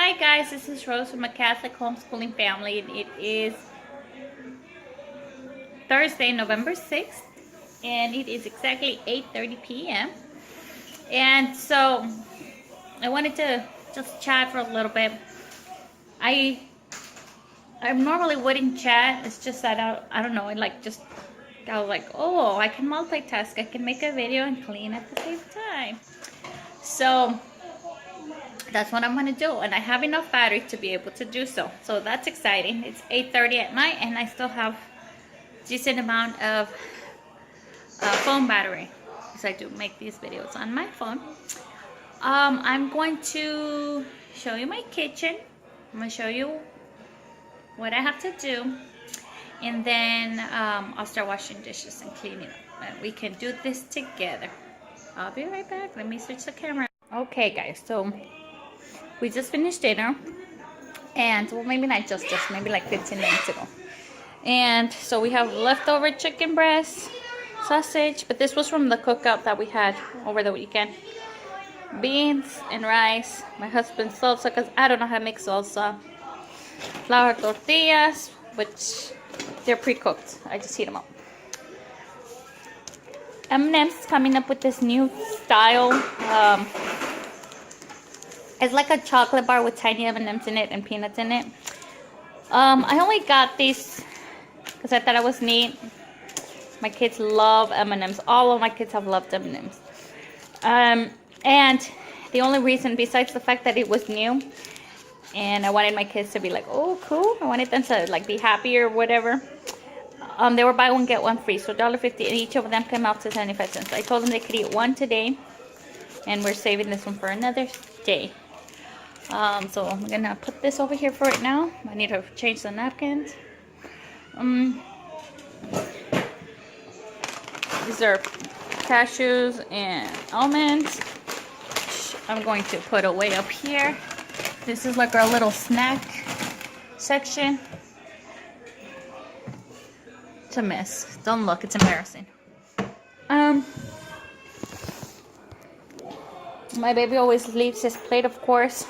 Hi guys, this is Rose from a Catholic homeschooling family, and it is Thursday, November 6th, and it is exactly 8:30 p.m. And so I wanted to just chat for a little bit. I normally wouldn't chat. It's just that I don't know. I was like, oh, I can multitask. I can make a video and clean at the same time. So that's what I'm gonna do, and I have enough battery to be able to do so. So that's exciting. It's 8:30 at night, and I still have decent amount of phone battery because I do make these videos on my phone. I'm going to show you my kitchen. I'm gonna show you what I have to do, and then I'll start washing dishes and cleaning up, and we can do this together. I'll be right back. Let me switch the camera. Okay guys, so we just finished dinner, and well, maybe not just maybe like 15 minutes ago. And so we have leftover chicken breast, sausage, but this was from the cookout that we had over the weekend. Beans and rice, my husband's salsa, because I don't know how to make salsa. Flour tortillas, which they're pre-cooked. I just heat them up. M&M's coming up with this new style. It's like a chocolate bar with tiny M&M's in it and peanuts in it. I only got these because I thought it was neat. My kids love M&M's. All of my kids have loved M&M's. And the only reason, besides the fact that it was new, and I wanted my kids to be like, oh, cool. I wanted them to like be happy or whatever. They were buy one, get one free. So $1.50, and each of them came out to 75 cents. I told them they could eat one today, and we're saving this one for another day. So I'm gonna put this over here for right now. I need to change the napkins. These are cashews and almonds. I'm going to put away up here. This is like our little snack section. It's a mess. Don't look, it's embarrassing. My baby always leaves his plate, of course.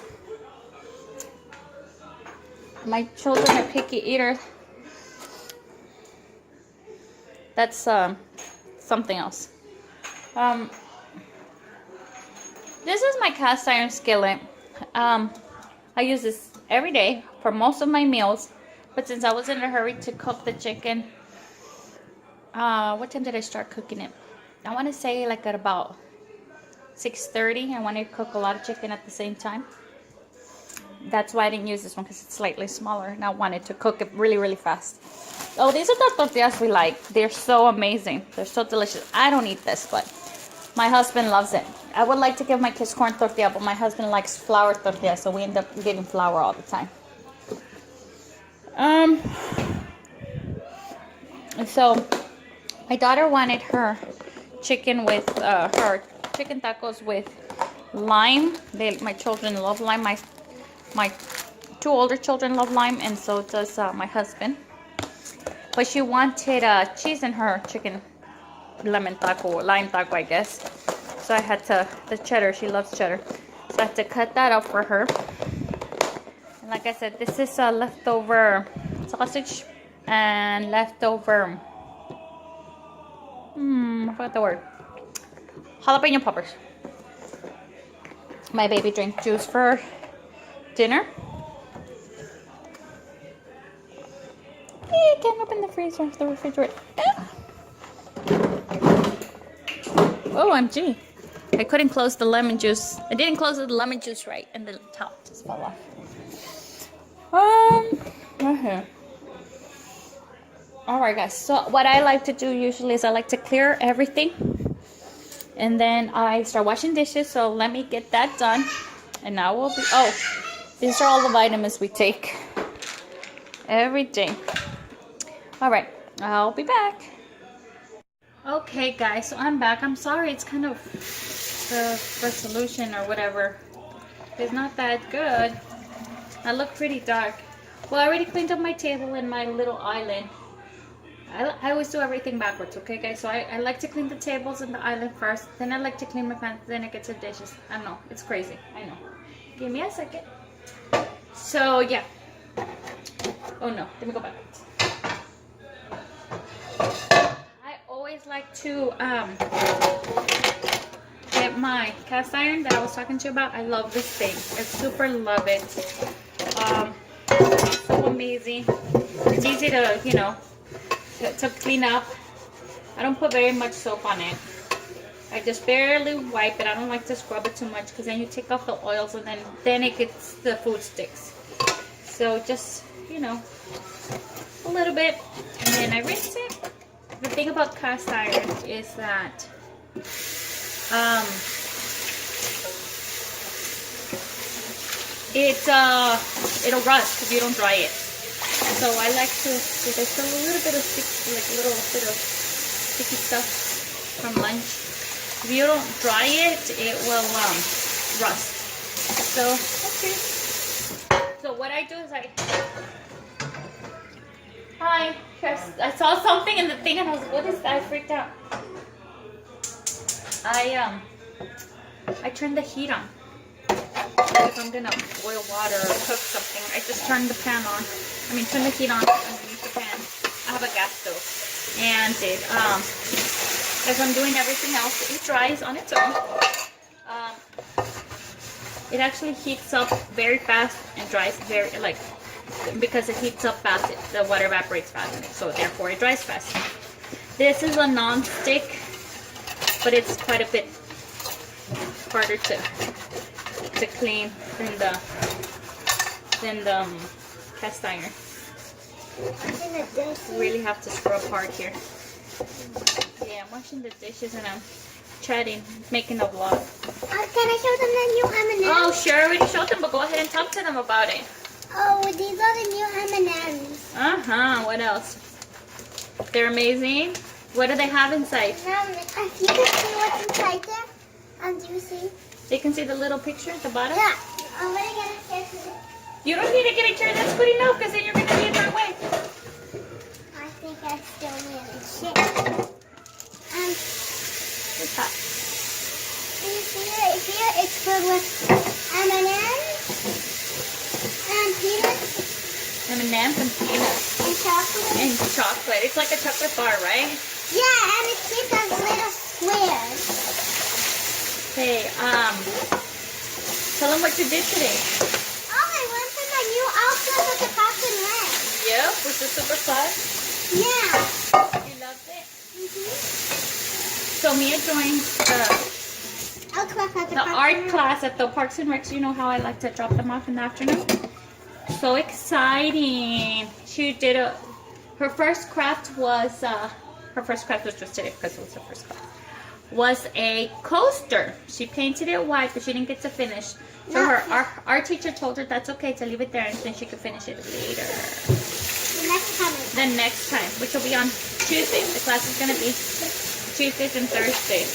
My children are picky eaters. That's something else. This is my cast iron skillet. I use this every day for most of my meals, but since I was in a hurry to cook the chicken, what time did I start cooking it? I want to say like at about 6:30. I wanted to cook a lot of chicken at the same time. That's why I didn't use this one, because it's slightly smaller, and I wanted to cook it really, really fast. Oh, these are the tortillas we like. They're so amazing. They're so delicious. I don't eat this, but my husband loves it. I would like to give my kids corn tortilla, but my husband likes flour tortilla, so we end up giving flour all the time. So my daughter wanted her chicken with her chicken tacos with lime. My children love lime. My two older children love lime, and so does my husband. But she wanted cheese in her chicken lemon taco, lime taco, I guess. So I had to, the cheddar, she loves cheddar. So I had to cut that up for her. And like I said, this is leftover sausage and leftover, I forgot the word. Jalapeno peppers. My baby drank juice for dinner. Can't open the freezer, the refrigerator. OMG. I couldn't close the lemon juice. I didn't close the lemon juice right, and the top just fell off. Right here. Alright guys, so what I like to do usually is I like to clear everything, and then I start washing dishes. So let me get that done, and now we'll be, oh, these are all the vitamins we take every day. Alright, I'll be back. Okay guys, so I'm back. I'm sorry, it's kind of the resolution or whatever is not that good. I look pretty dark. Well, I already cleaned up my table and my little island. I always do everything backwards, okay guys? So I like to clean the tables and the island first, then I like to clean my pans, then I get to dishes. I know, it's crazy, I know. Give me a second. So yeah. Oh no, let me go back. I always like to get my cast iron that I was talking to you about. I love this thing. I super love it. It's so amazing. It's easy to, you know, to clean up. I don't put very much soap on it. I just barely wipe it. I don't like to scrub it too much because then you take off the oils and then it gets the food sticks. So just, you know, a little bit, and then I rinse it. The thing about cast iron is that it'll rust if you don't dry it. So I like to, there's still a little bit of sticky stuff from lunch. If you don't dry it, it will rust. So okay. So what I do is I saw something in the thing and I was like, what is that? I freaked out. I turn the heat on. If I'm gonna boil water or cook something, I just turn the pan on. I mean, turn the heat on underneath the pan. I have a gas stove, and it as I'm doing everything else, it dries on its own. It actually heats up very fast and dries very because it heats up fast, the water evaporates fast, so therefore it dries fast. This is a non-stick, but it's quite a bit harder to clean than the cast iron. Really have to scrub hard here. Yeah, I'm washing the dishes and I'm chatting, making a vlog. Can I show them the new M&Ms? Oh, sure, I already showed them, but go ahead and talk to them about it. Oh, these are the new M&Ms. What else? They're amazing. What do they have inside? If you can see what's inside there, do you see? They can see the little picture at the bottom? Yeah. I'm going to get a chair today. You don't need to get a chair, that's good enough, because then you're going to be in my way. I think I still need a chair. It's hot. You see right here, it's filled with M&Ms and peanuts. M&M's and peanuts. And chocolate. And chocolate. It's like a chocolate bar, right? Yeah, and it keeps us little squares. Hey, tell them what you did today. Oh, I went to my new outfit with the Captain Red. Yep, was it super fun? Yeah. You loved it? Mm-hmm. So Mia joined the art class at the Parks and Recs. You know how I like to drop them off in the afternoon? So exciting. She did her first craft was just today because it was her first class. Was a coaster. She painted it white, but she didn't get to finish. So our teacher told her that's okay to leave it there and then she could finish it later. The next time, which will be on Tuesday. The class is going to be Tuesdays and Thursdays.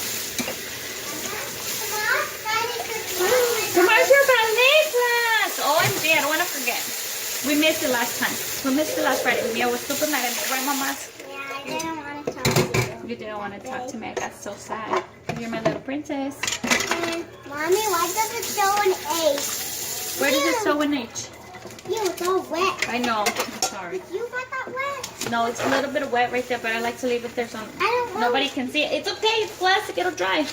Tomorrow's your ballet class. OMG, I don't want to forget. We missed it last time. We missed it last Friday. Mia was super mad at me, right, mamas? Yeah, I didn't want to talk to you. You didn't want to talk to me. I got so sad. You're my little princess. Mommy, why does it show an H? Where does it show an H? It's all wet. I know. I'm sorry. You got that wet? No, it's a little bit of wet right there, but I like to leave it there so nobody can see it. It's okay. It's plastic. It'll dry.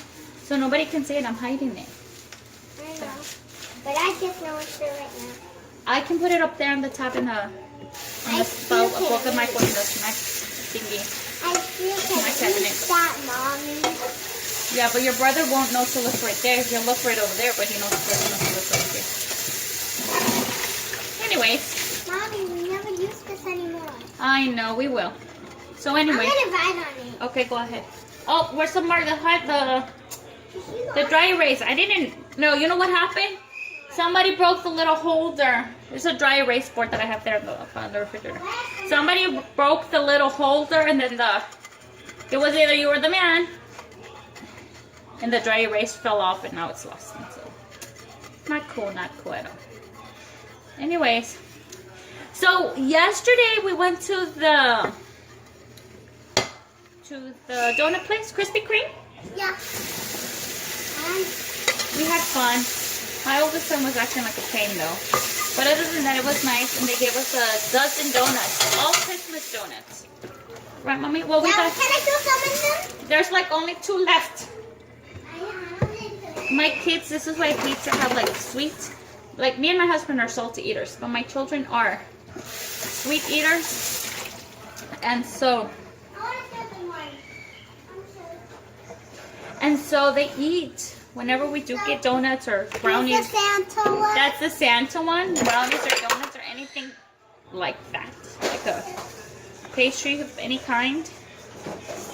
So nobody can see it. I'm hiding it. I know. But I just know it's there right now. I can put it up there on the top in the both of my snack thingy. I still My can't cabinet. reach that, Mommy. Yeah, but your brother won't know to look right there. He'll look right over there, but he knows to look right here. Anyways. Mommy, we never use this anymore. I know, we will. So anyway. I'm going to ride on it. Okay, go ahead. Oh, where's the dry erase? I didn't know. You know what happened? Somebody broke the little holder. There's a dry erase board that I have there on the refrigerator. Somebody broke the little holder and then it was either you or the man. And the dry erase fell off and now it's lost. So, not cool at all. Anyways. So yesterday we went to the donut place, Krispy Kreme. Yeah. We had fun. My oldest son was acting like a pain though. But other than that, it was nice, and they gave us a dozen donuts, all Christmas donuts. Right, mommy? Well, we Now, got. can I do some in them? There's like only 2 left. My kids, this is why I hate to have like sweet. Like me and my husband are salty eaters, but my children are sweet eaters, and so they eat whenever we do get donuts or brownies. The Santa one. That's the Santa one. Brownies or donuts or anything like that, like a pastry of any kind.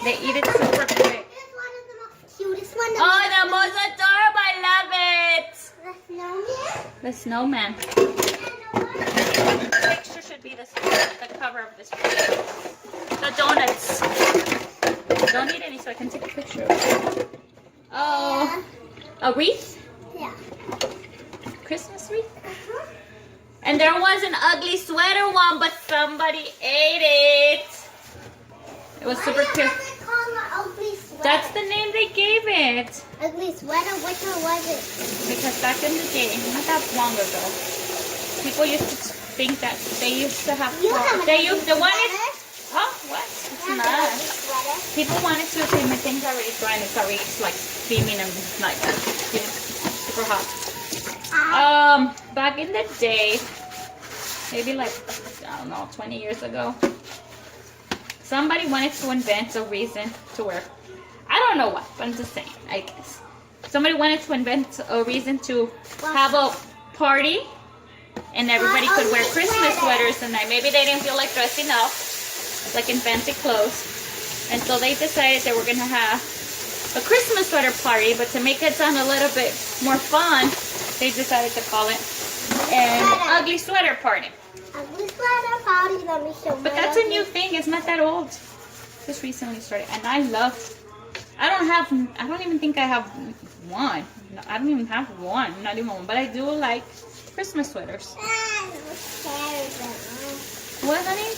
They eat it super quick. This one is the most cutest one. Oh, the most adorable! I love it. The snowman. The snowman. The picture should be the cover of this video. The donuts. Don't need any, so I can take a picture of it. Oh, a wreath? Yeah. Christmas wreath? And there was an ugly sweater one, but somebody ate it. It was super cute. That's the name they gave it. Ugly sweater? Which one was it? Because back in the day, not that long ago, people used to think that they used to have. You have They an used the ugly one sweater? is. Huh? What? It's You have an ugly not. sweater? People wanted to say my thing's already dry and it's already like steaming and like you know, super hot. Back in the day, maybe like I don't know, 20 years ago, somebody wanted to invent a reason to wear. I don't know what, but I'm just saying. I guess somebody wanted to invent a reason to have a party, and everybody could wear Christmas sweaters, and maybe they didn't feel like dressing up like in fancy clothes, and so they decided they were gonna have a Christmas sweater party. But to make it sound a little bit more fun, they decided to call it an ugly sweater party. Ugly sweater party. Let me show But my that's a ugly- new thing. It's not that old. Just recently started, and I don't even think I have one. No, I don't even have one. Not even one. But I do like Christmas sweaters. What, honey?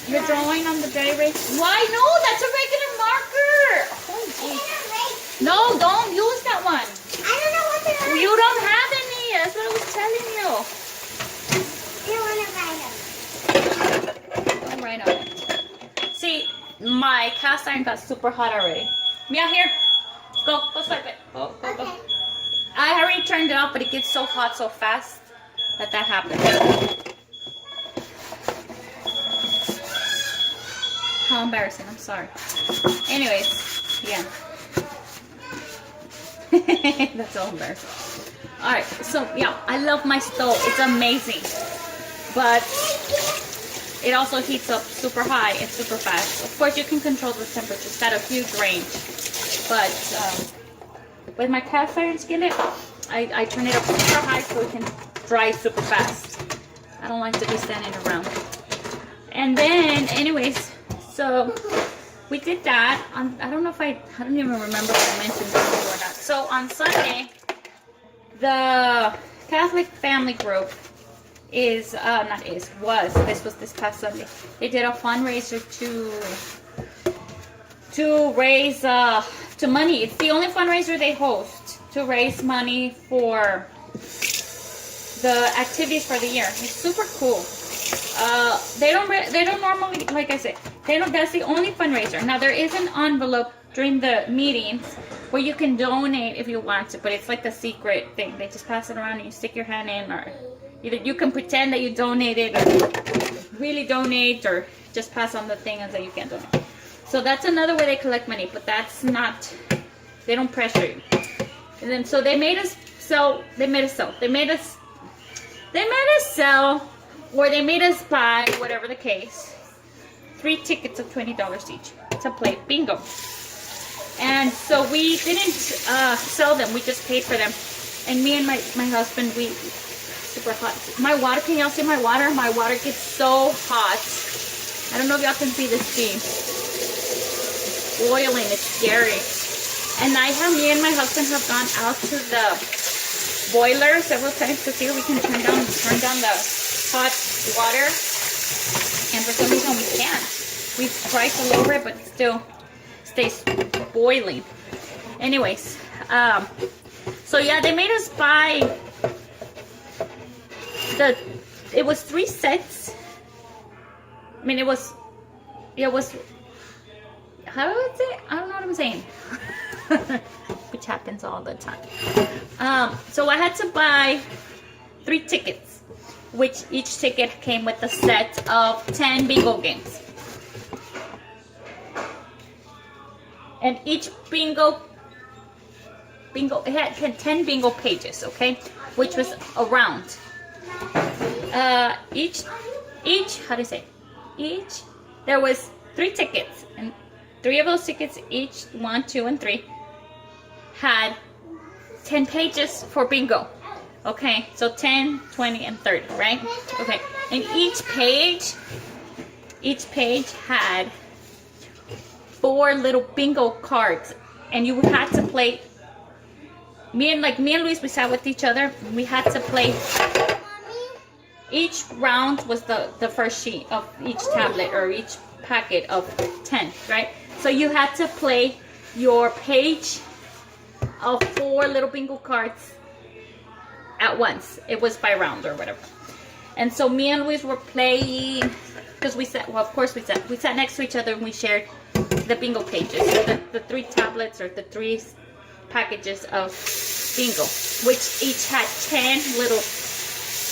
You're drawing on the dry erase. Why? No, that's a regular marker. Oh, geez. No, don't use that one. I don't know what to You don't have any. That's what I was telling you. I want to write them. Don't write on it. See, my cast iron got super hot already. Mia, here. Go swipe it. Go. Okay. I already turned it off, but it gets so hot so fast that happens. How embarrassing. I'm sorry. Anyways, yeah. That's so embarrassing. Alright, so yeah, I love my stove. It's amazing. But it also heats up super high and super fast. Of course, you can control the temperature. It's got a huge range. But with my cast iron skillet, I turn it up super high so it can dry super fast. I don't like to be standing around. And then, anyways, so we did that. I don't know if I don't even remember if I mentioned this before or not. So on Sunday, the Catholic family group this was this past Sunday. They did a fundraiser to raise money. It's the only fundraiser they host to raise money for the activities for the year. It's super cool. They don't normally, like I said, that's the only fundraiser. Now there is an envelope during the meetings where you can donate if you want to, but it's like the secret thing. They just pass it around and you stick your hand in, or either you can pretend that you donated or really donate, or just pass on the thing and say you can't donate. So that's another way they collect money, but that's not, they don't pressure you. And then so they made us sell, or they made us buy, whatever the case, 3 tickets of $20 each to play bingo. And so we didn't sell them, we just paid for them. And me and my husband, we super hot. My water, can y'all see my water? My water gets so hot. I don't know if y'all can see the steam. Boiling, it's scary. And me and my husband have gone out to the boiler several times to see if we can turn down the hot water. And for some reason we can't. We've tried to lower it, but it still stays boiling. Anyways, So yeah, they made us buy it was 3 sets. I mean, it was, how do I say? I don't know what I'm saying. Which happens all the time. So I had to buy 3 tickets, which each ticket came with a set of 10 bingo games. And each bingo, it had 10 bingo pages, okay? Which was a round. There was 3 tickets, and 3 of those tickets, each 1, 2, and 3, had 10 pages for bingo. Okay, so 10, 20, and 30, right? Okay, and each page had 4 little bingo cards, and you had to play. Me and Luis, we sat with each other. We had to play. Each round was the first sheet of each tablet or each packet of 10, right? So you had to play your page of 4 little bingo cards at once. It was by round or whatever. And so me and Luis were playing, because we sat next to each other and we shared the bingo pages, the 3 tablets or the 3 packages of bingo, which each had 10 little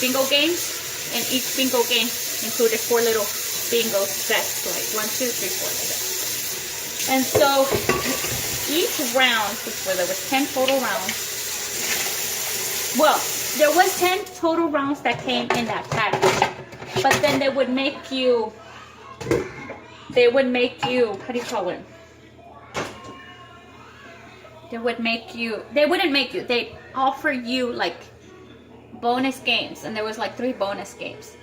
bingo games, and each bingo game included 4 little bingo sets, like 1, 2, 3, 4, like that. And so each round, there was 10 total rounds. Well, there was 10 total rounds that came in that package, but then they would make you, how do you call it? They'd offer you like bonus games, and there was like 3 bonus games.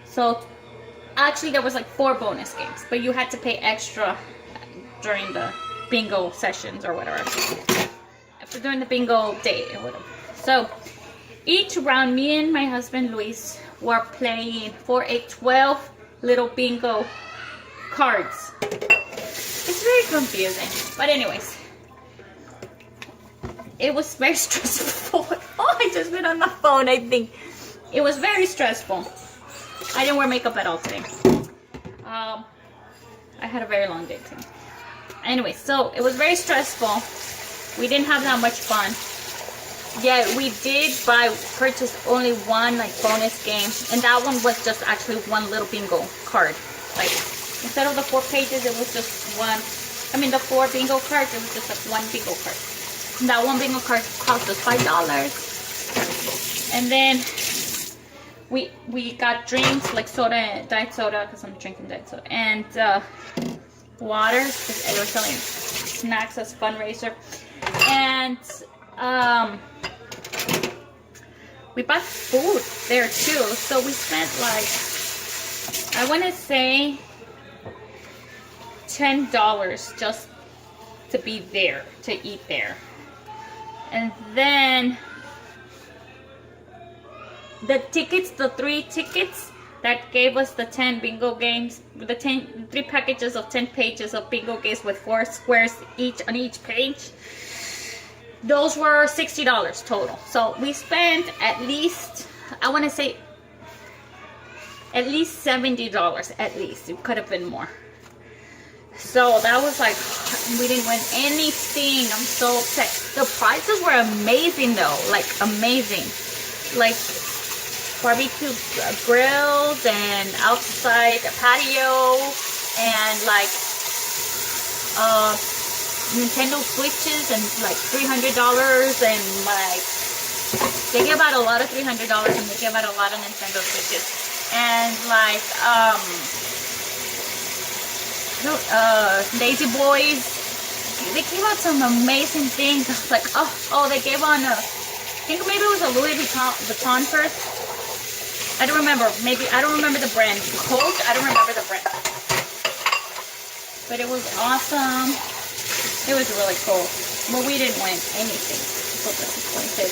So actually there was like 4 bonus games, but you had to pay extra during the bingo sessions or whatever, during the bingo day or whatever. So each round, me and my husband Luis were playing for a 12 little bingo cards. It's very confusing, but anyways, it was very stressful. Oh, I just been on my phone, I think. It was very stressful. I didn't wear makeup at all today. I had a very long day today. Anyway, so it was very stressful. We didn't have that much fun. Yeah, we did purchase only 1 like bonus game, and that one was just actually 1 little bingo card. Like, instead of the 4 pages, it was just 1. I mean, the 4 bingo cards, it was just like 1 bingo card. That 1 bingo card cost us $5. And then we got drinks like soda, diet soda, because I'm drinking diet soda, and water, because they were selling snacks as fundraiser. And we bought food there too. So we spent like, I want to say $10 just to be there, to eat there. And then the tickets, the 3 tickets that gave us the 10 bingo games, the 3 packages of 10 pages of bingo games with 4 squares each on each page, those were $60 total. So we spent at least, I want to say at least $70 at least. It could have been more. So that was like, we didn't win anything. I'm so upset. The prizes were amazing though, like amazing. Like barbecue grills and outside patio, and like Nintendo Switches, and like $300, and like they gave out a lot of $300, and they gave out a lot of Nintendo Switches, and like Lazy Boys. They gave out some amazing things. I was like, oh, they gave on I think maybe it was a Louis Vuitton purse. I don't remember. I don't remember the brand. Coach? I don't remember the brand. But it was awesome. It was really cool. But we didn't win anything. So that's disappointed.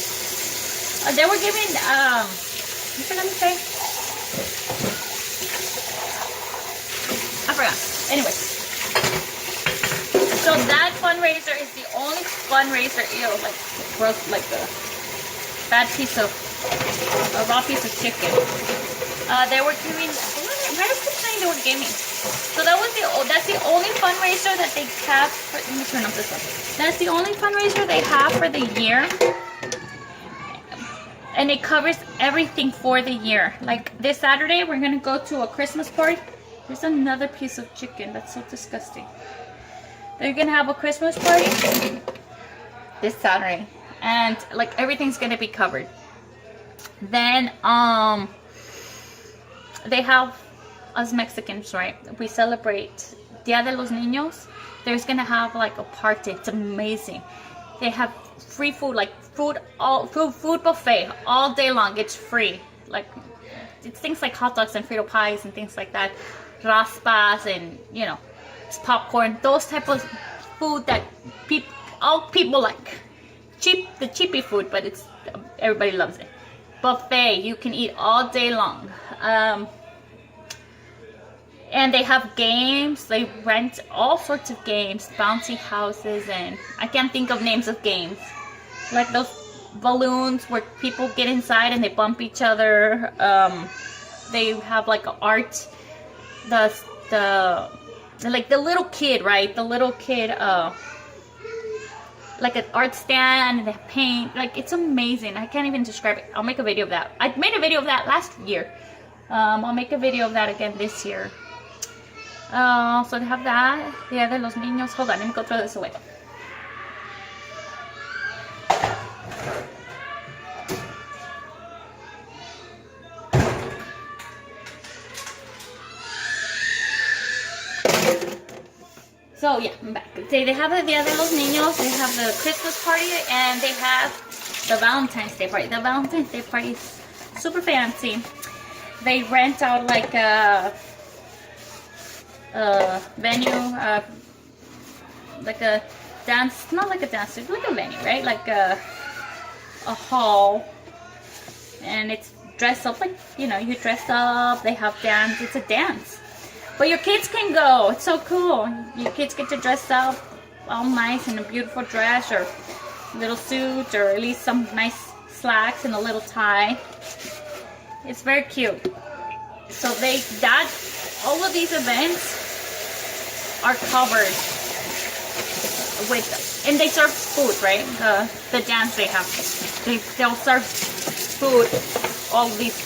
They were giving, what did I say? I forgot. Anyway. So that fundraiser is the only fundraiser, like roast, like a bad piece of, a raw piece of chicken. They were giving, Meredith kept saying they were giving. So that's the only fundraiser that they have for, let me turn off this one. That's the only fundraiser they have for the year. And it covers everything for the year. Like this Saturday, we're gonna go to a Christmas party. There's another piece of chicken. That's so disgusting. They're gonna have a Christmas party this Saturday. And like everything's gonna be covered. Then they have, us Mexicans, right? We celebrate Dia de los Niños. There's gonna have like a party. It's amazing. They have free food, like food buffet all day long. It's free. Like it's things like hot dogs and Frito pies and things like that, raspas and it's popcorn. Those type of food that all people like. The cheapy food, but everybody loves it. Buffet, you can eat all day long. And they have games. They rent all sorts of games, bouncy houses, and I can't think of names of games. Like those balloons where people get inside and they bump each other. They have like art. Like the little kid, right? The little kid, like an art stand, and they paint. Like it's amazing. I can't even describe it. I'll make a video of that. I made a video of that last year. I'll make a video of that again this year. So they have that. Dia de los Niños. Hold on, let me go throw this away. So yeah, I'm back. They have the Dia de los Niños. They have the Christmas party, and they have the Valentine's Day party. The Valentine's Day party is super fancy. They rent out like a venue, like a dance, not like a dance, it's like a venue, right? Like a hall, and it's dressed up like, you dress up, they have dance, it's a dance. But your kids can go, it's so cool. Your kids get to dress up all nice in a beautiful dress or little suit, or at least some nice slacks and a little tie. It's very cute. So all of these events are covered with, and they serve food, right? The dance they have, they'll serve food, all of these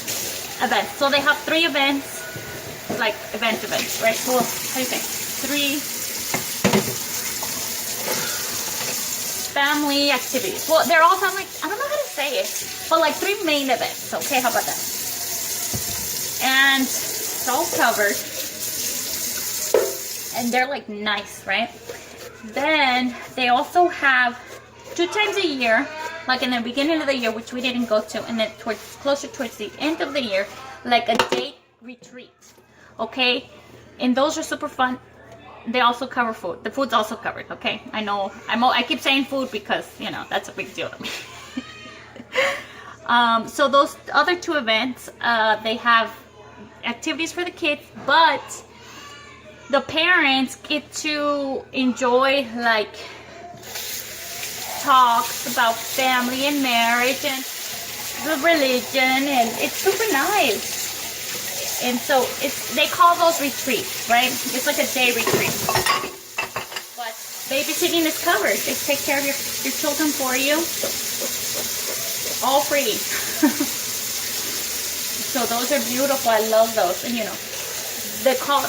events. So they have 3 events, like events, right? So how do you say? 3 family activities. Well, they're all family. I don't know how to say it, but like 3 main events. Okay, how about that? And it's all covered. And they're like nice, right? Then they also have 2 times a year, like in the beginning of the year, which we didn't go to, and then closer towards the end of the year, like a date retreat. Okay, and those are super fun. They also cover food. The food's also covered. Okay, I know. I keep saying food because that's a big deal to me. So those other 2 events, they have activities for the kids, but the parents get to enjoy like talks about family and marriage and the religion, and it's super nice. And so they call those retreats, right? It's like a day retreat. But babysitting is covered. They take care of your children for you, all free. So those are beautiful. I love those. And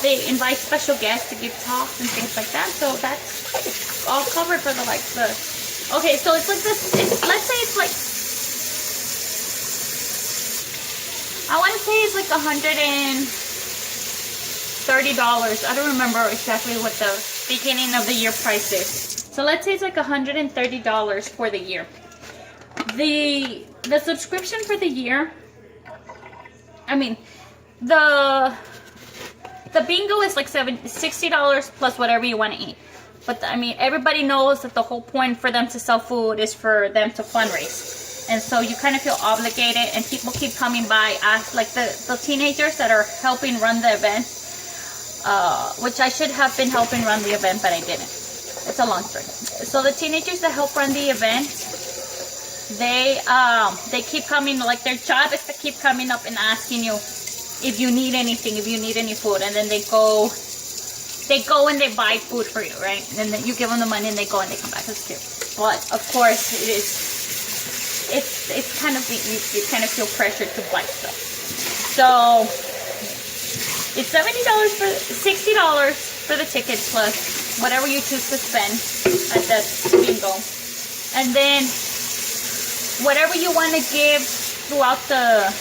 they invite special guests to give talks and things like that. So that's all covered for okay, so it's like this. Let's say it's like, I want to say it's like $130. I don't remember exactly what the beginning of the year price is. So let's say it's like $130 for the year. The subscription for the year, I mean, the bingo is like $60 plus whatever you want to eat. But I mean, everybody knows that the whole point for them to sell food is for them to fundraise. And so you kind of feel obligated, and people keep coming by, like the teenagers that are helping run the event, which I should have been helping run the event, but I didn't. It's a long story. So the teenagers that help run the event, they keep coming, like their job is to keep coming up and asking you if you need anything, if you need any food, and then they go and they buy food for you, right? And then you give them the money and they go and they come back. It's cute. But of course it's kind of, you kind of feel pressured to buy stuff. So it's $70 for $60 for the ticket plus whatever you choose to spend at the bingo. And then whatever you want to give throughout the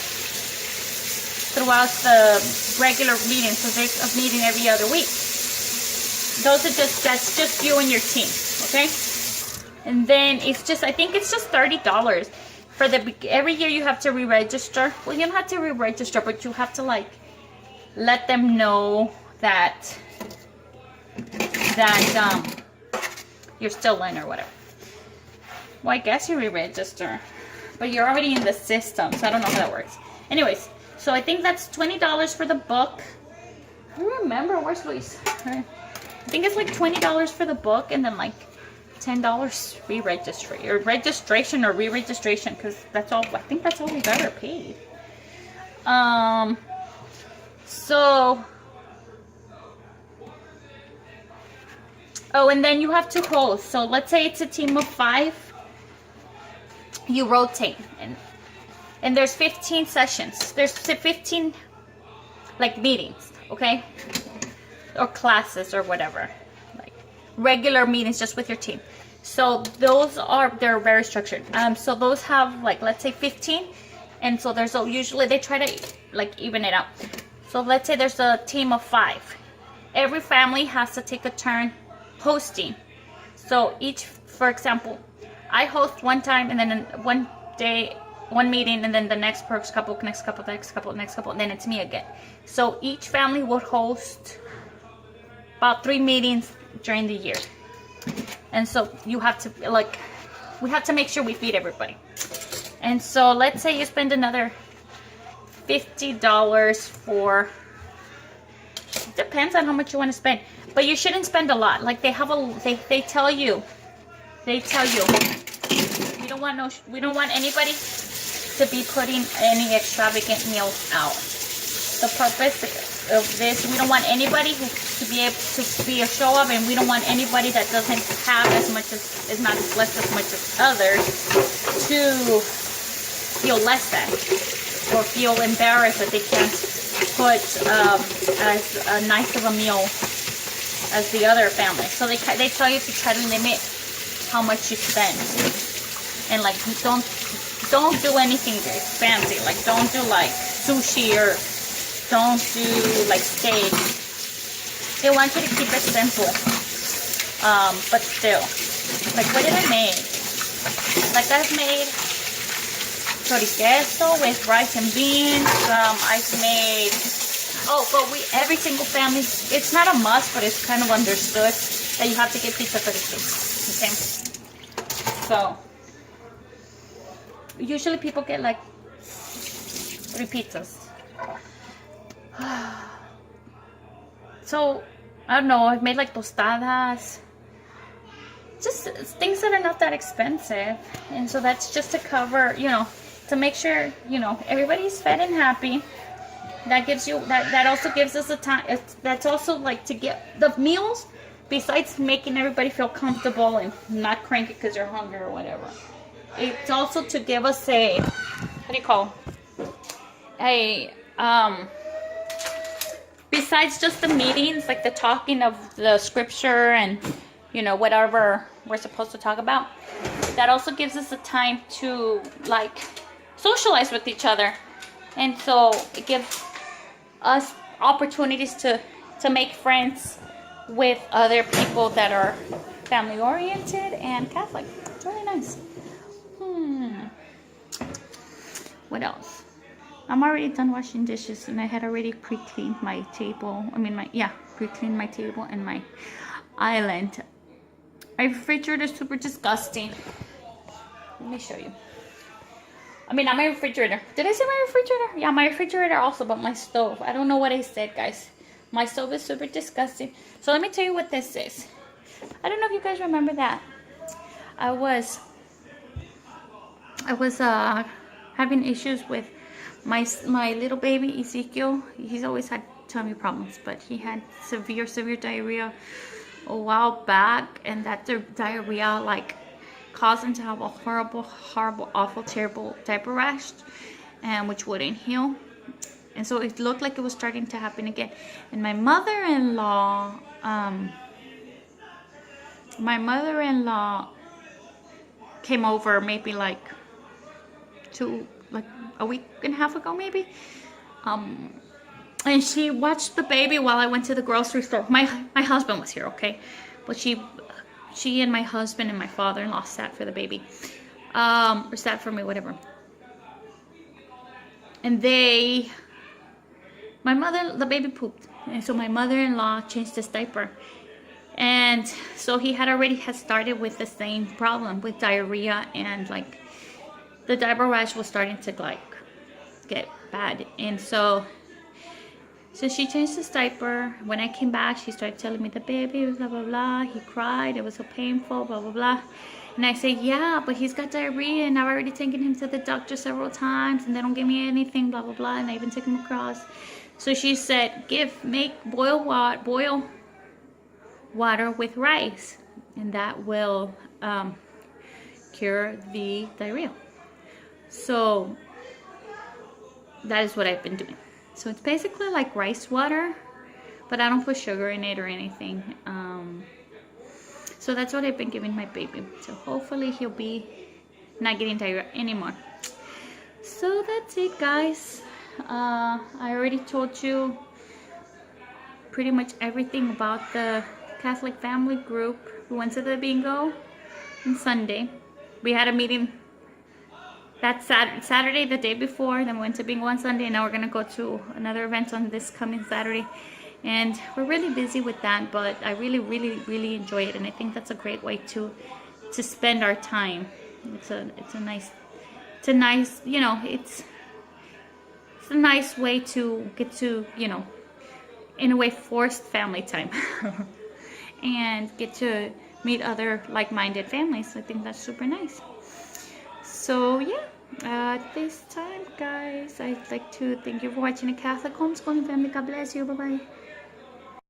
regular meetings, so there's a meeting every other week. That's just you and your team, okay? And then it's just, I think it's just $30 for every year you have to re-register. Well, you don't have to re-register, but you have to like let them know that you're still in or whatever. Well, I guess you re-register, but you're already in the system, so I don't know how that works. Anyways, so I think that's $20 for the book. I don't remember, where's Luis? I think it's like $20 for the book, and then like $10 registration or re-registration, because that's all. I think that's all we've ever paid. So, oh, and then you have to host. So let's say it's a team of 5. You rotate, and there's 15 sessions. There's 15 like meetings, okay, or classes or whatever, like regular meetings just with your team. So they're very structured. So those have like, let's say 15, and so usually they try to like even it out. So let's say there's a team of 5. Every family has to take a turn hosting. So for example, I host one time, and then one day, one meeting, and then the next couple, and then it's me again. So each family would host about 3 meetings during the year. And so you have to, like, we have to make sure we feed everybody. And so let's say you spend another $50 for, it depends on how much you want to spend, but you shouldn't spend a lot. Like they tell you we don't want anybody to be putting any extravagant meals out. The purpose of this, we don't want anybody to be able to be a show off, and we don't want anybody that doesn't have as much as, is not blessed as much as others, to feel less than or feel embarrassed that they can't put as nice of a meal as the other family. So they tell you to try to limit how much you spend, and like don't do anything fancy. Like don't do like sushi, or don't do like steak. They want you to keep it simple, but still. Like what did I make? Like I've made chorizo with rice and beans. I've made, but every single family, it's not a must, but it's kind of understood that you have to get pizza for the kids. Okay, so usually people get like 3 pizzas. So I don't know, I've made like tostadas, just things that are not that expensive. And so that's just to cover, to make sure, everybody's fed and happy. That gives you, that also gives us a time, that's also like to get the meals, besides making everybody feel comfortable and not cranky because you're hungry or whatever. It's also to give us besides just the meetings, like the talking of the scripture and, whatever we're supposed to talk about, that also gives us a time to like socialize with each other. And so it gives us opportunities to make friends with other people that are family oriented and Catholic. It's really nice. What else? I'm already done washing dishes, and I had already pre-cleaned my table. Pre-cleaned my table and my island. My refrigerator is super disgusting. Let me show you. Not my refrigerator. Did I say my refrigerator? Yeah, my refrigerator also, but my stove. I don't know what I said, guys. My stove is super disgusting. So let me tell you what this is. I don't know if you guys remember that. I was I was having issues with my little baby Ezekiel. He's always had tummy problems, but he had severe diarrhea a while back, and that diarrhea like caused him to have a horrible, awful, terrible diaper rash, and which wouldn't heal. And so it looked like it was starting to happen again. And my mother-in-law came over maybe like a week and a half ago maybe. And she watched the baby while I went to the grocery store. My husband was here, okay? But she and my husband and my father-in-law sat for the baby. Or sat for me, whatever. And the baby pooped. And so my mother-in-law changed his diaper. And so he had started with the same problem with diarrhea, and like the diaper rash was starting to like get bad. And so she changed his diaper. When I came back, she started telling me the baby, blah, blah, blah. He cried. It was so painful, blah, blah, blah. And I say, yeah, but he's got diarrhea, and I've already taken him to the doctor several times, and they don't give me anything, blah, blah, blah. And I even took him across. So she said, boil water with rice, and that will cure the diarrhea. So that is what I've been doing. So it's basically like rice water, but I don't put sugar in it or anything. So that's what I've been giving my baby. So hopefully he'll be not getting diarrhea anymore. So that's it, guys. I already told you pretty much everything about the Catholic family group. We went to the bingo on Sunday. We had a meeting that Saturday, the day before. Then we went to bingo on Sunday, and now we're gonna go to another event on this coming Saturday. And we're really busy with that, but I really enjoy it, and I think that's a great way to spend our time. It's a nice, you know, it's a nice way to get to, you know, in a way, forced family time. And get to meet other like-minded families. I think that's super nice. So yeah, at this time, guys, I'd like to thank you for watching A Catholic Homeschooling Family. God bless you. Bye-bye.